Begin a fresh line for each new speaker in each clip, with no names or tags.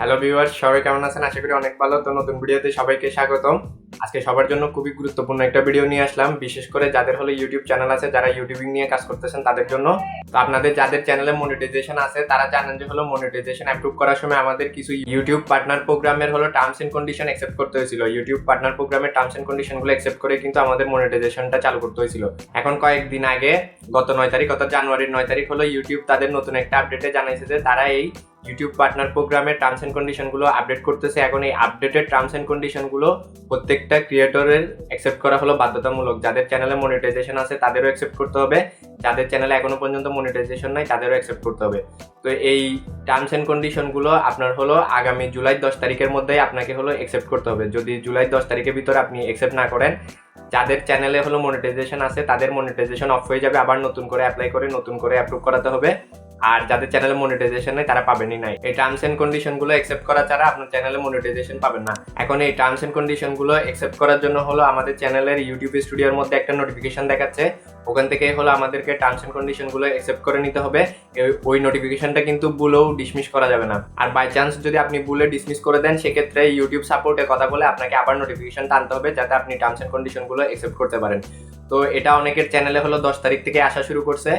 Hello viewers, সবাই কেমন আছেন? আশা করি অনেক ভালো। তো নতুন ভিডিওতে সবাইকে স্বাগতম। আজকে সবার জন্য খুবই গুরুত্বপূর্ণ একটা ভিডিও নিয়ে আসলাম, বিশেষ করে যাদের হলো ইউটিউব চ্যানেল আছে, যারা ইউটিউবিং নিয়ে কাজ করতেছেন তাদের জন্য। তো আপনাদের যাদের চ্যানেলে মনিটাইজেশন আছে তারা জানেন যে হলো মনিটাইজেশন অ্যাপ্রুভ করার সময় আমাদের কিছু ইউটিউব পার্টনার প্রোগ্রামের হলো টার্মস এন্ড কন্ডিশন অ্যাকসেপ্ট করতে হয়েছিল। ইউটিউব পার্টনার প্রোগ্রামের টার্মস এন্ড কন্ডিশনগুলো অ্যাকসেপ্ট করে কিন্তু আমাদের মনিটাইজেশনটা চালু করতে হয়েছিল। এখন কয়েকদিন আগে গত জানুয়ারির 9 তারিখ হলো ইউটিউব তাদের নতুন একটা আপডেটে জানাইছে যে তারা এই ইউটিউব পার্টনার প্রোগ্রামের টার্মস এন্ড কন্ডিশনগুলো আপডেট করতেছে। এখন এই আপডেটেড টার্মস এন্ড কন্ডিশনগুলো প্রত্যেকটা ক্রিয়েটরের অ্যাকসেপ্ট করা হলো বাধ্যতামূলক। যাদের চ্যানেলে মনিটাইজেশন আছে তাদেরও অ্যাকসেপ্ট করতে হবে, যাদের চ্যানেলে এখনো পর্যন্ত মনিটাইজেশন নাই তাদেরও অ্যাকসেপ্ট করতে হবে। তো এই টার্মস এন্ড কন্ডিশনগুলো আপনার হলো আগামী জুলাই 10 তারিখের মধ্যেই আপনাকে হলো অ্যাকসেপ্ট করতে হবে। যদি জুলাই 10 তারিখের ভিতরে আপনি অ্যাকসেপ্ট না করেন, যাদের চ্যানেলে হলো মনিটাইজেশন আছে তাদের মনিটাইজেশন অফ হয়ে যাবে, আবার নতুন করে অ্যাপ্লাই করে নতুন করে অ্যাপ্রুভ করাতে হবে। আর যাদের চ্যানেলে মনিটাইজেশন নেই তারা পাবেনই নাই। এই টার্মস এন্ড কন্ডিশন গুলো অ্যাকসেপ্ট করা ছাড়া আপনার চ্যানেলে মনিটাইজেশন পাবেন না। এখন এই টার্মস এন্ড কন্ডিশন গুলো অ্যাকসেপ্ট করার জন্য হলো আমাদের চ্যানেলের ইউটিউব স্টুডিওর মধ্যে একটা নোটিফিকেশন দেখাচ্ছে, ওখান থেকে হলো আমাদেরকে টার্মস এন্ড কন্ডিশন গুলো অ্যাকসেপ্ট করে নিতে হবে। ওই নোটিফিকেশনটা কিন্তু ভুলেও ডিসমিস করা যাবে না। আর বাই চান্স যদি আপনি ভুলে ডিসমিস করে দেন, সেক্ষেত্রে ইউটিউব সাপোর্টে কথা বলে আপনাকে আবার নোটিফিকেশনটা আনতে হবে, যাতে আপনি টার্মস এন্ড কন্ডিশন গুলো অ্যাকসেপ্ট করতে পারেন। তো এটা অনেকের চ্যানেলে হলো 10 তারিখ থেকে আসা শুরু করছে,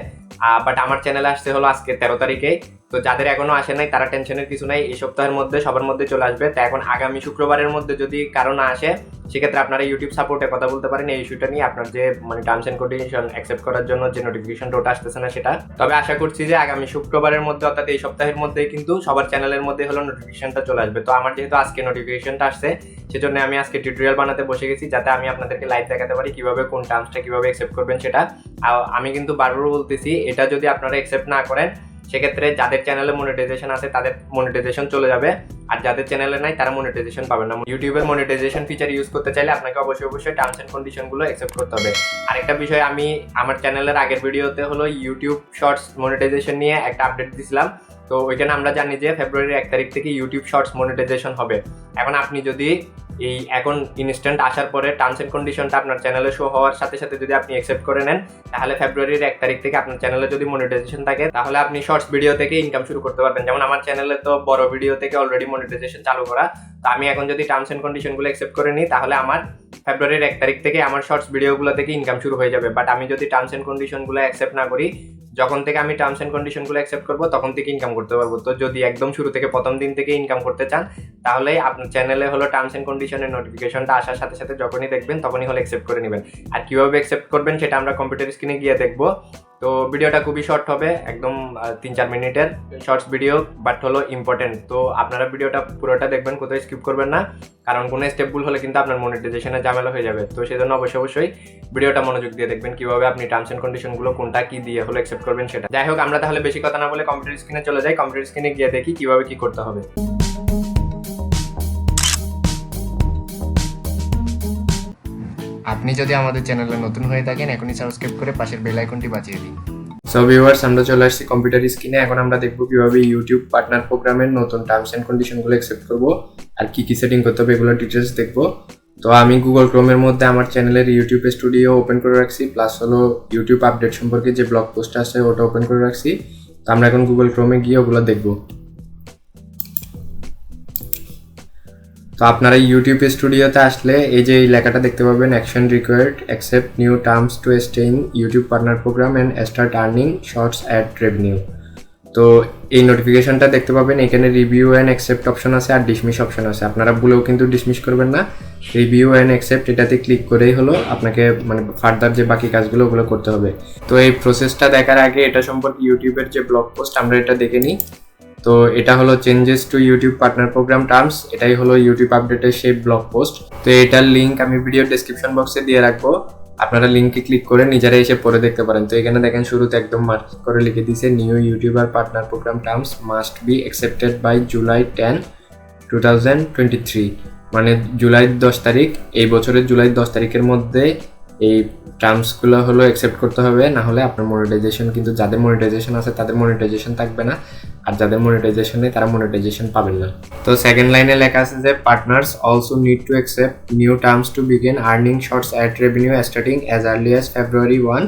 বাট আমার চ্যানেলে আসছে হলো আজকে 13 তারিখে। তো যাদের এখনো আসে নাই তারা টেনশনের কিছু নাই, এই সপ্তাহের মধ্যে সবার মধ্যে চলে আসবে। তো এখন আগামী শুক্রবারের মধ্যে যদি কারো না আসে, সেক্ষেত্রে আপনারা ইউটিউব সাপোর্টে কথা বলতে পারেন এই ইস্যুটা নিয়ে, আপনার যে মানে টার্মস এন্ড কন্ডিশন অ্যাকসেপ্ট করার জন্য যে নোটিফিকেশনটা ওটা আসতেছে না সেটা। তবে আশা করছি যে আগামী শুক্রবারের মধ্যে, অর্থাৎ এই সপ্তাহের মধ্যেই কিন্তু সবার চ্যানেলের মধ্যে হলো নোটিফিকেশনটা চলে আসবে। তো আমার যেহেতু আজকে নোটিফিকেশনটা আসছে, সেজন্য আমি আজকে টিউটোরিয়াল বানাতে বসে গেছি, যাতে আমি আপনাদেরকে লাইভ দেখাতে পারি কিভাবে কোন টার্মসটা কিভাবে অ্যাকসেপ্ট করবেন সেটা। আর আমি কিন্তু বারবার বলতেছি, এটা যদি আপনারা অ্যাকসেপ্ট না করেন, সেক্ষেত্রে যাদের চ্যানেলে মনিটাইজেশন আছে তাদের মনিটাইজেশন চলে যাবে, আর যাদের চ্যানেলে নাই তারা মনিটাইজেশন পাবে না। ইউটিউবের মনিটাইজেশন ফিচার ইউজ করতে চাইলে আপনাকে অবশ্যই টার্মস এন্ড কন্ডিশন গুলো অ্যাকসেপ্ট করতে হবে। আরেকটা বিষয়, আমি আমার চ্যানেলের আগের ভিডিওতে হলো ইউটিউব শর্টস মনিটাইজেশন নিয়ে একটা আপডেট দিছিলাম। তো ওইখানে আমরা জানি যে ফেব্রুয়ারির 1 তারিখ থেকে ইউটিউব শর্টস মনিটাইজেশন হবে। এখন আপনি যদি এখন ইনস্ট্যান্ট আসার পরে টার্মস এন্ড কন্ডিশনটা আপনার চ্যানেলে শো হওয়ার সাথে সাথে যদি আপনি অ্যাকসেপ্ট করে নেন, তাহলে ফেব্রুয়ারির 1 তারিখ থেকে আপনার চ্যানেলে যদি মনিটাইজেশন থাকে, তাহলে আপনি শর্টস ভিডিও থেকে ইনকাম শুরু করতে পারবেন। যেমন আমার চ্যানেলে তো বড় ভিডিও থেকে অলরেডি মনিটাইজেশন চালু করা। তো আমি এখন যদি টার্মস এন্ড কন্ডিশনগুলো অ্যাকসেপ্ট করে নিই, তাহলে আমার ফেব্রুয়ারির 1 তারিখ থেকে আমার শর্টস ভিডিওগুলো থেকে ইনকাম শুরু হয়ে যাবে। বাট আমি যদি টার্মস এন্ড কন্ডিশনগুলো অ্যাকসেপ্ট না করি, যখন থেকে আমি টার্মস এন্ড কন্ডিশনগুলো অ্যাকসেপ্ট করবো তখন থেকে ইনকাম করতে পারবো। তো যদি একদম শুরু থেকে প্রথম দিন থেকে ইনকাম করতে চান, তাহলে আপনার চ্যানেলে হলো টার্মস এন্ড কন্ডিশনের নোটিফিকেশনটা আসার সাথে সাথে যখনই দেখবেন তখনই হলো অ্যাকসেপ্ট করে নেবেন। আর কিভাবে অ্যাকসেপ্ট করবেন সেটা আমরা কম্পিউটার স্ক্রিনে গিয়ে দেখবো। তো ভিডিওটা খুবই শর্ট হবে, একদম 3-4 মিনিটের শর্টস ভিডিও, বাট হলো ইম্পর্টেন্ট। তো আপনারা ভিডিওটা পুরোটা দেখবেন, কোথাও স্কিপ করবেন না, কারণ কোনো স্টেপ ভুল হলে কিন্তু আপনার মনিটাইজেশনের ঝামেলা হয়ে যাবে। তো সেজন্য অবশ্যই ভিডিওটা মনোযোগ দিয়ে দেখবেন, কিভাবে আপনি টার্মস এন্ড কন্ডিশনগুলো কোনটা কি দিয়ে হলো অ্যাকসেপ্ট করবেন সেটা। যাই হোক, আমরা তাহলে বেশি কথা না বলে কম্পিউটার স্ক্রিনে চলে যাই। কম্পিউটার স্ক্রিনে গিয়ে দেখি কিভাবে কি করতে হবে। আপনি যদি আমাদের চ্যানেলে নতুন হয়ে থাকেন, এখনই সাবস্ক্রাইব করে পাশের বেল আইকনটি বাজিয়ে দিন। সো ভিউয়ার্স, আমরা চলে আসছি কম্পিউটার স্ক্রিনে। এখন আমরা দেখবো কিভাবে ইউটিউব পার্টনার প্রোগ্রামের নতুন টার্মস এন্ড কন্ডিশনগুলো অ্যাকসেপ্ট করবো, আর কি কি সেটিং করতে হবে এগুলো ডিটেলস দেখবো। তো আমি গুগল ক্রোমের মধ্যে আমার চ্যানেলের ইউটিউব স্টুডিও ওপেন করে রাখছি, প্লাস হলো ইউটিউব আপডেট সম্পর্কে যে ব্লগ পোস্ট আছে ওটা ওপেন করে রাখছি। তো আমরা এখন গুগল ক্রোমে গিয়ে ওগুলো দেখবো। তো আপনারা ইউটিউব স্টুডিওতে আসলে এই যে লেখাটা দেখতে পাবেন, action required, accept new terms to stay in YouTube partner program and start earning shorts ad revenue. তো এই নোটিফিকেশনটা দেখতে পাবেন, এখানে রিভিউ অ্যান্ড অ্যাকসেপ্ট অপশন আছে আর ডিসমিস অপশন আছে। আপনারা ভুলেও কিন্তু ডিসমিস করবেন না, রিভিউ অ্যান্ড অ্যাকসেপ্ট এটাতে ক্লিক করেই হলো আপনাকে মানে ফার্দার যে বাকি কাজগুলো ওগুলো করতে হবে। তো এই প্রসেসটা দেখার আগে এটা সম্পর্কে ইউটিউবের যে ব্লগ পোস্ট আমরা এটা দেখে নিই। তো এটা হলো changes to YouTube partner program terms, এটাই হলো ইউটিউব আপডেটের সেই ব্লগ পোস্ট। তো এটার লিঙ্ক আমি ভিডিও ডেসক্রিপশন বক্সে দিয়ে রাখবো, আপনারা লিঙ্কে ক্লিক করে নিজেরা এসে পড়ে দেখতে পারেন। তো এখানে দেখেন শুরুতে একদম মার্ক করে লিখে দিয়েছে, new YouTuber partner program terms must be accepted by July 10, 2023। মানে জুলাই 10 তারিখ, এই বছরের জুলাই 10 তারিখের মধ্যে এই টার্মসগুলো হলো অ্যাকসেপ্ট করতে হবে, না হলে আপনার মনিটাইজেশন কিন্তু, যাদের মনিটাইজেশন আছে তাদের মনিটাইজেশন থাকবে না, আর যাদের মনিটাইজেশন নেই তারা মনিটাইজেশন পাবেন না। তো সেকেন্ড লাইনে লেখা আছে যে partners also need to accept new terms to begin earning shorts ad revenue starting as early as February 1,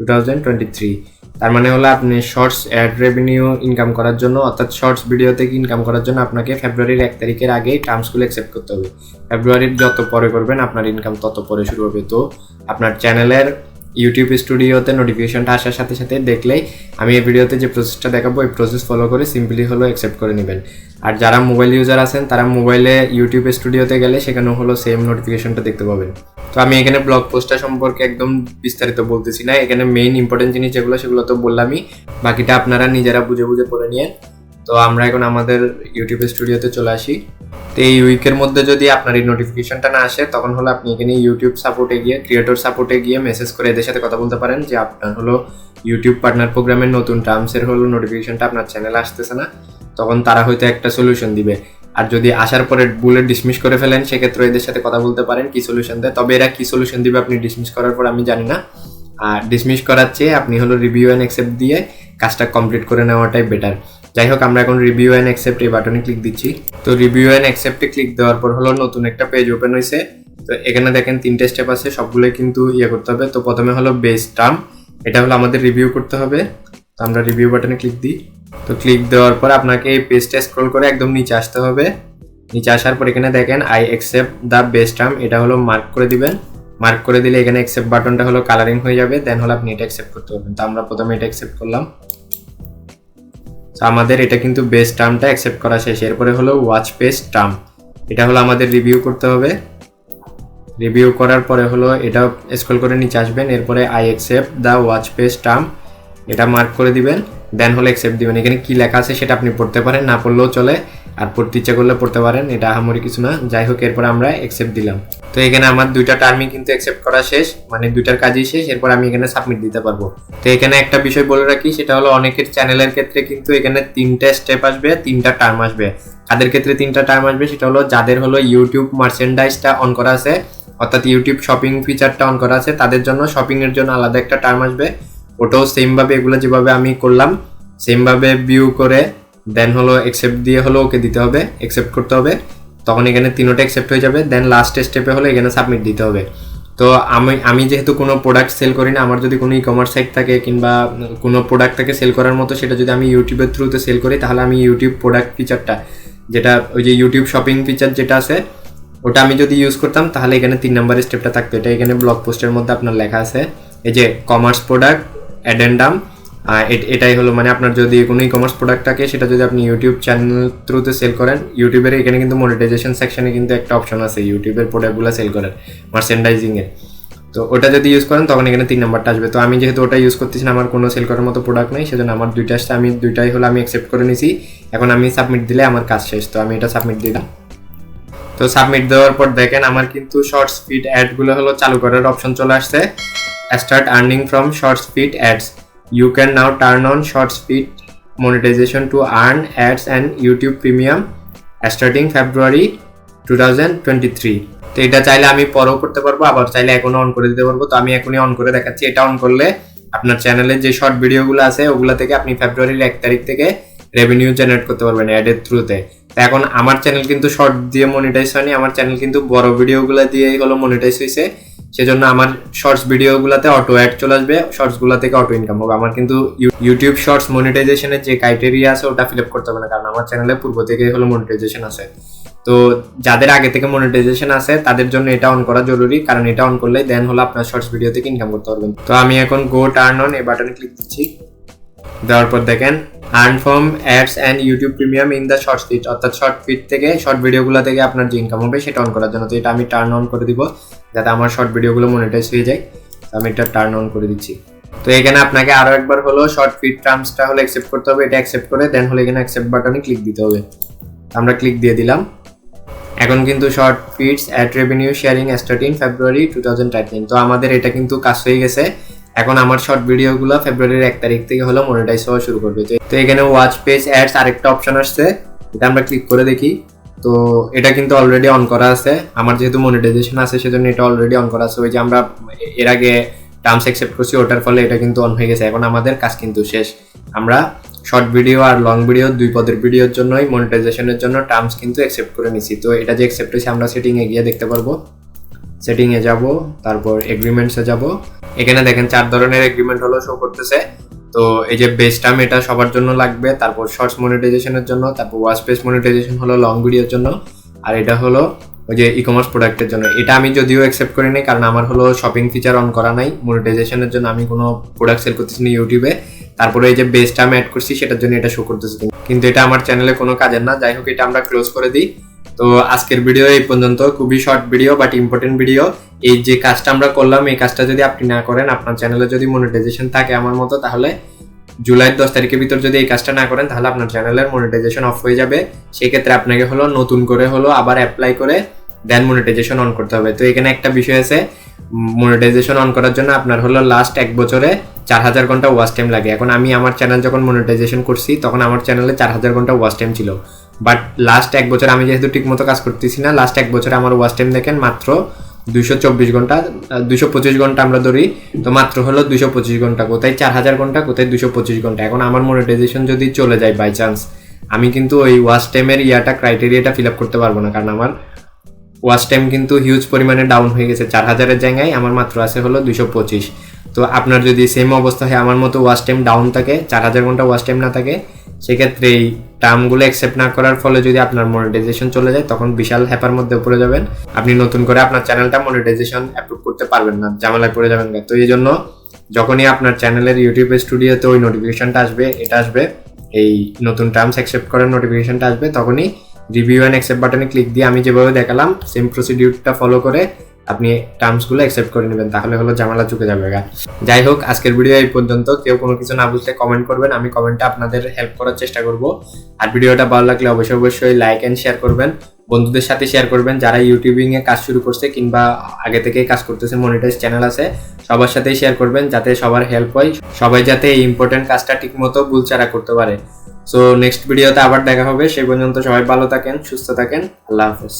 2023। তার মানে হলো আপনি শর্টস অ্যাড রেভিনিউ ইনকাম করার জন্য, অর্থাৎ শর্টস ভিডিও থেকে ইনকাম করার জন্য আপনাকে ফেব্রুয়ারির 1 তারিখের আগেই টার্মসগুলো অ্যাকসেপ্ট করতে হবে। ফেব্রুয়ারির যত পরে করবেন আপনার ইনকাম তত পরে শুরু হবে। তো আপনার চ্যানেলের ইউটিউব স্টুডিওতে নোটিফিকেশনটা আসার সাথে সাথে দেখলেই আমি এই ভিডিওতে যে প্রসেসটা দেখাবো এই প্রসেস ফলো করে সিম্পলি হলো অ্যাকসেপ্ট করে নেবেন। আর যারা মোবাইল ইউজার আছেন তারা মোবাইলে ইউটিউব স্টুডিওতে গেলে সেখানেও হলো সেম নোটিফিকেশনটা দেখতে পাবেন। তো আমি এখানে ব্লগ পোস্টটা সম্পর্কে একদম বিস্তারিত বলতেছি না, এখানে মেইন ইম্পর্টেন্ট জিনিস যেগুলো সেগুলো তো বললামই, বাকিটা আপনারা নিজেরা বুঝে বুঝে পড়ে নিয়ে। তো আমরা এখন আমাদের ইউটিউব স্টুডিওতে চলে আসি। তো এই উইকের মধ্যে যদি আপনার এই নোটিফিকেশনটা না আসে তখন হলো আপনি এখানে ইউটিউব সাপোর্টে গিয়ে, ক্রিয়েটর সাপোর্টে গিয়ে মেসেজ করে এদের সাথে কথা বলতে পারেন যে আপনার হলো ইউটিউব পার্টনার প্রোগ্রামের নতুন টার্মসের হলো নোটিফিকেশনটা আপনার চ্যানেলে আসতেছে না, তখন তারা হয়তো একটা সলিউশন দিবে। আর যদি আসার পরে বুলেট ডিসমিস করে ফেলেন সেক্ষেত্রে এদের সাথে কথা বলতে পারেন কি সলিউশন দেয়। তবে এরা কি সলিউশন দিবে আপনি ডিসমিস করার পর আমি জানি না। আর ডিসমিস করার চেয়ে আপনি হলো রিভিউ অ্যান্ড অ্যাকসেপ্ট দিয়ে কাজটা কমপ্লিট করে নেওয়াটাই বেটার। যাই হোক, আমরা এখন রিভিউ অ্যান্ড অ্যাকসেপ্ট এই বাটনে ক্লিক দিচ্ছি। তো রিভিউ অ্যান্ড অ্যাকসেপ্টে ক্লিক দেওয়ার পর হলো নতুন একটা পেজ ওপেন হয়েছে। তো এখানে দেখেন 3টে স্টেপ আছে, সবগুলোই কিন্তু করতে হবে। তো প্রথমে হলো বেস টার্ম, এটা হলো আমাদের রিভিউ করতে হবে। তো আমরা রিভিউ বাটনে ক্লিক দিই। তো ক্লিক দেওয়ার পর আপনাকে এই পেজটা স্ক্রল করে একদম নিচে আসতে হবে। নিচে আসার পর এখানে দেখেন I accept the base term, এটা হলো মার্ক করে দিবেন। মার্ক করে দিলে এখানে অ্যাকসেপ্ট বাটনটা হলো কালারিং হয়ে যাবে, দেন হলো আপনি এটা অ্যাকসেপ্ট করতে পারবেন। তো আমরা প্রথমে এটা অ্যাকসেপ্ট করলাম। তো আমাদের এটা কিন্তু বেস টার্মটা অ্যাকসেপ্ট করা শেষ। এরপরে হলো ওয়াচ পেজ টার্ম, এটা হলো আমাদের রিভিউ করতে হবে। রিভিউ করার পরে হলো এটা স্ক্রল করে নিচে আসবেন। এরপরে I accept the watch page term, এটা মার্ক করে দিবেন, দেন হলো অ্যাকসেপ্ট দিবেন। এখানে কি লেখা আছে সেটা আপনি পড়তে পারেন, না পড়লেও চলে, আর পড়তে ইচ্ছা করলে পড়তে পারেন, এটা আহামরি কিছু না। যাই হোক, এরপর আমরা অ্যাকসেপ্ট দিলাম। তো এখানে আমার 2টা টার্মই কিন্তু অ্যাকসেপ্ট করা শেষ, মানে 2টার কাজই শেষ। এরপর আমি এখানে সাবমিট দিতে পারবো। তো এখানে একটা বিষয় বলে রাখি, সেটা হলো অনেকের চ্যানেলের ক্ষেত্রে কিন্তু এখানে 3টে স্টেপ আসবে, 3টা টার্ম আসবে। কাদের ক্ষেত্রে 3টা টার্ম আসবে সেটা হলো যাদের হলো ইউটিউব মার্চেন্ডাইজটা অন করা আছে, অর্থাৎ ইউটিউব শপিং ফিচারটা অন করা আছে, তাদের জন্য শপিং এর জন্য আলাদা একটা টার্ম আসবে। ওটাও সেম ভাবে এগুলো যেভাবে আমি করলাম সেম ভাবে ভিউ করে দেন হলো অ্যাকসেপ্ট দিয়ে হলো ওকে দিতে হবে, অ্যাকসেপ্ট করতে হবে। তখন এখানে 3টা অ্যাকসেপ্ট হয়ে যাবে। দেন লাস্ট স্টেপে হলো এখানে সাবমিট দিতে হবে। তো আমি যেহেতু কোনো প্রোডাক্ট সেল করি না, আমার যদি কোনো ই-কমার্স সাইট থাকে কিংবা কোনো প্রোডাক্ট থাকে সেল করার মতো, সেটা যদি আমি ইউটিউবের থ্রুতে সেল করি তাহলে আমি ইউটিউব প্রোডাক্ট ফিচারটা, যেটা ওই যে ইউটিউব শপিং ফিচার যেটা আছে ওটা আমি যদি ইউজ করতাম তাহলে এখানে 3 নম্বরের স্টেপটা থাকতো। এটা এখানে ব্লগ পোস্টের মধ্যে আপনার লেখা আছে, এই যে কমার্স প্রোডাক্ট অ্যাডেন্ডাম। এটাই হলো মানে আপনার যদি কোনো ই-কমার্স প্রোডাক্ট থাকে সেটা যদি আপনি ইউটিউব চ্যানেল থ্রুতে সেল করেন, ইউটিউবের এখানে কিন্তু মনিটাইজেশন সেকশনে কিন্তু একটা অপশন আছে ইউটিউবের প্রোডাক্টগুলো সেল করার, মার্চেন্ডাইজিংয়ের। তো ওটা যদি ইউজ করেন তখন এখানে 3 নম্বরটা আসবে। তো আমি যেহেতু ওটা ইউজ করতেছি না, আমার কোনো সেল করার মতো প্রোডাক্ট নেই, সেজন্য আমার 2টা আসছে, আমি 2টাই হলো আমি অ্যাকসেপ্ট করে নিছি। এখন আমি সাবমিট দিলে আমার কাজ শেষ। তো আমি এটা সাবমিট দিলাম। তো সাবমিট দেওয়ার পর দেখেন আমার কিন্তু শর্টস ফিড অ্যাডগুলো হলো চালু করার অপশন চলে আসছে। Start earning from shorts feed ads, you can now turn on shorts feed monetization to earn ads and YouTube Premium starting February 2023। তো এটা চাইলে আমি পরেও করতে পারবো, আবার চাইলে এখনো অন করে দিতে পারবো। তো আমি এখনই অন করে দেখাচ্ছি। এটা অন করলে আপনার চ্যানেলে যে শর্ট ভিডিওগুলো আছে ওগুলা থেকে আপনি ফেব্রুয়ারির 1 তারিখ থেকে রেভিনিউ জেনারেট করতে পারবেন অ্যাডের থ্রুতে। তো এখন আমার চ্যানেল কিন্তু শর্ট দিয়ে মনিটাইজ হয়নি, আমার চ্যানেল কিন্তু বড় ভিডিওগুলো দিয়েই হলো মনিটাইজ হয়েছে। সেজন্য আমার শর্টস ভিডিওগুলোতে অটো অ্যাড চলে আসবে, শর্টসগুলো থেকে অটো ইনকাম হবে। আমার কিন্তু ইউটিউব শর্টস মনিটাইজেশনের যে ক্রাইটেরিয়া আছে ওটা ফিল আপ করতে হবে না, কারণ আমার চ্যানেলে পূর্ব থেকেই হলো মনিটাইজেশন আছে। তো যাদের আগে থেকে মনিটাইজেশন আছে তাদের জন্য এটা অন করা জরুরি, কারণ এটা অন করলে দেন হলো আপনার শর্টস ভিডিও থেকে ইনকাম করতে পারবেন। তো আমি এখন গো টার্ন অন এই বাটনে ক্লিক দিচ্ছি। দেওয়ার পর দেখেন earn from ads and YouTube premium in the short feed, অর্থাৎ শর্ট ফিড থেকে শর্ট ভিডিওগুলো থেকে আপনার যে ইনকাম হবে সেটা অন করার জন্য। তো এটা আমি টার্ন অন করে দিব যাতে আমার শর্ট ভিডিওগুলো মনিটাইজ হয়ে যায়। তো আমি এটা টার্ন অন করে দিচ্ছি। তো এখানে আপনাকে আরো একবার হলো শর্ট ফিড টার্মসটা হলো অ্যাকসেপ্ট করতে হবে, এটা অ্যাকসেপ্ট করে দেন হলো এখানে অ্যাকসেপ্ট বাটনে ক্লিক দিতে হবে। আমরা ক্লিক দিয়ে দিলাম। এখন কিন্তু short feeds ad revenue sharing starting February 2013। তো আমাদের এটা কিন্তু কাজ হয়ে গেছে। এখন আমার শর্ট ভিডিওগুলো ফেব্রুয়ারির 1 তারিখ থেকে হলো মনিটাইজ হওয়া শুরু করবে। তো এখানে ওয়াচ পেজ অ্যাডস আরেকটা অপশন আসছে, এটা আমরা ক্লিক করে দেখি। তো এটা কিন্তু অলরেডি অন করা আছে, আমার যেহেতু মনিটাইজেশন আছে সেজন্য এটা অলরেডি অন করা আছে। ওই যে আমরা এর আগে টার্মস অ্যাকসেপ্ট করছি ওটার ফলে এটা কিন্তু অন হয়ে গেছে। এখন আমাদের কাজ কিন্তু শেষ। আমরা শর্ট ভিডিও আর লং ভিডিও 2 পদের ভিডিওর জন্যই মনিটাইজেশনের জন্য টার্মস কিন্তু অ্যাকসেপ্ট করে নিছি। তো এটা যে অ্যাকসেপ্ট হয়েছে আমরা সেটিংয়ে গিয়ে দেখতে পারবো। সেটিংয়ে যাব, তারপর এগ্রিমেন্টসে যাব। এখানে দেখেন 4 ধরনের এগ্রিমেন্ট হলো শো করতেছে। তো এই যে বেস টার্ম এটা সবার জন্য লাগবে, তারপর শর্টস মনিটাইজেশনের জন্য, তারপর ওয়াচ পেজ মনিটাইজেশন হলো লং ভিডিওর জন্য, আর এটা হলো ওই যে ই কমার্স প্রোডাক্টের জন্য। এটা আমি যদিও অ্যাকসেপ্ট করি নাই, কারণ আমার হলো শপিং ফিচার অন করা নাই মনিটাইজেশনের জন্য, আমি কোনো প্রোডাক্ট সেল করতেছি না ইউটিউবে। তারপরে এই যে বেস টার্ম অ্যাড করছি সেটার জন্য এটা শো করতেছে, কিন্তু এটা আমার চ্যানেলে কোনো কাজের না। যাই হোক, এটা আমরা ক্লোজ করে দিই। তো আজকের ভিডিও এই পর্যন্ত, খুবই short video but important video. এই যে কাজটা আমরা করলাম, এই কাজটা যদি আপনি না করেন, আপনার চ্যানেলে যদি মনিটাইজেশন থাকে আমার মতো, তাহলে জুলাইয়ের 10 তারিখের ভিতর যদি এই কাজটা না করেন, তাহলে আপনার চ্যানেলের মনিটাইজেশন অফ হয়ে যাবে। সেক্ষেত্রে আপনাকে হলো নতুন করে হলো আবার অ্যাপ্লাই করে দেন মনিটাইজেশন অন করতে হবে। তো এখানে একটা বিষয় আছে, মনিটাইজেশন অন করার জন্য আপনার হলো লাস্ট 1 বছরে 4000 ঘন্টা ওয়াচ টাইম লাগে। এখন আমি আমার চ্যানেল যখন মনিটাইজেশন করছি তখন আমার চ্যানেলে 4000 ঘন্টা ওয়াচ টাইম ছিল, বাট লাস্ট 1 বছর আমি যেহেতু ঠিক মতো কাজ করতেছি না, লাস্ট 1 বছরে আমার ওয়াচ টাইম দেখেন মাত্র 224 ঘন্টা, 225 ঘন্টা আমরা ধরি, তো মাত্র হলো 225 ঘন্টা। কোথায় 4000 ঘন্টা, কোথায় 225 ঘন্টা। এখন আমার মনিটাইজেশন যদি চলে যায় বাই চান্স, আমি কিন্তু ওই ওয়াচ টাইমের ক্রাইটেরিয়াটা ফিল আপ করতে পারবো না, কারণ আমার ওয়াচ টাইম কিন্তু হিউজ পরিমাণে ডাউন হয়ে গেছে। 4000-এর জায়গায় আমার মাত্র আছে হলো 225। তো আপনার যদি সেম অবস্থা হয় আমার মতো, ওয়াচ টাইম ডাউন থাকে, 4000 ঘন্টা ওয়াচ টাইম না থাকে, সেক্ষেত্রে এই টার্মগুলো অ্যাকসেপ্ট না করার ফলে যদি আপনার মনিটাইজেশন চলে যায়, তখন বিশাল হ্যাপার মধ্যে পড়ে যাবেন। আপনি নতুন করে আপনার চ্যানেলটা মনিটাইজেশন অ্যাপ্রুভ করতে পারবেন না, ঝামেলায় পড়ে যাবেন। তো এই জন্য যখনই আপনার চ্যানেলের ইউটিউব স্টুডিওতে ওই নোটিফিকেশনটা আসবে, এটা আসবে, এই নতুন টার্মস অ্যাকসেপ্ট করার নোটিফিকেশনটা আসবে, তখনই রিভিউ অ্যান্ড অ্যাকসেপ্ট বাটনে ক্লিক দিয়ে আমি যেভাবে দেখালাম সেম প্রসিডিউরটা ফলো করে আপনি টার্মসগুলো অ্যাকসেপ্ট করে নেবেন, তাহলে হলো ঝামেলা চুকে যাবে। যাই হোক, আজকের ভিডিও এই পর্যন্ত। কেউ কোনো কিছু না বুঝলে কমেন্ট করবেন, আমি কমেন্টে আপনাদের হেল্প করার চেষ্টা করব। আর ভিডিওটা ভালো লাগলে অবশ্যই লাইক অ্যান্ড শেয়ার করবেন, বন্ধুদের সাথে শেয়ার করবেন যারা ইউটিউবিং এ কাজ শুরু করছে কিংবা আগে থেকেই কাজ করতেছে, মনিটাইজ চ্যানেল আছে, সবার সাথেই শেয়ার করবেন যাতে সবার হেল্প হয়, সবাই যাতে এই ইম্পর্টেন্ট কাজটা ঠিকমতো বুলচারা করতে পারে। সো নেক্সট ভিডিওতে আবার দেখা হবে, সেই পর্যন্ত সবাই ভালো থাকেন, সুস্থ থাকেন, আল্লাহ হাফেজ।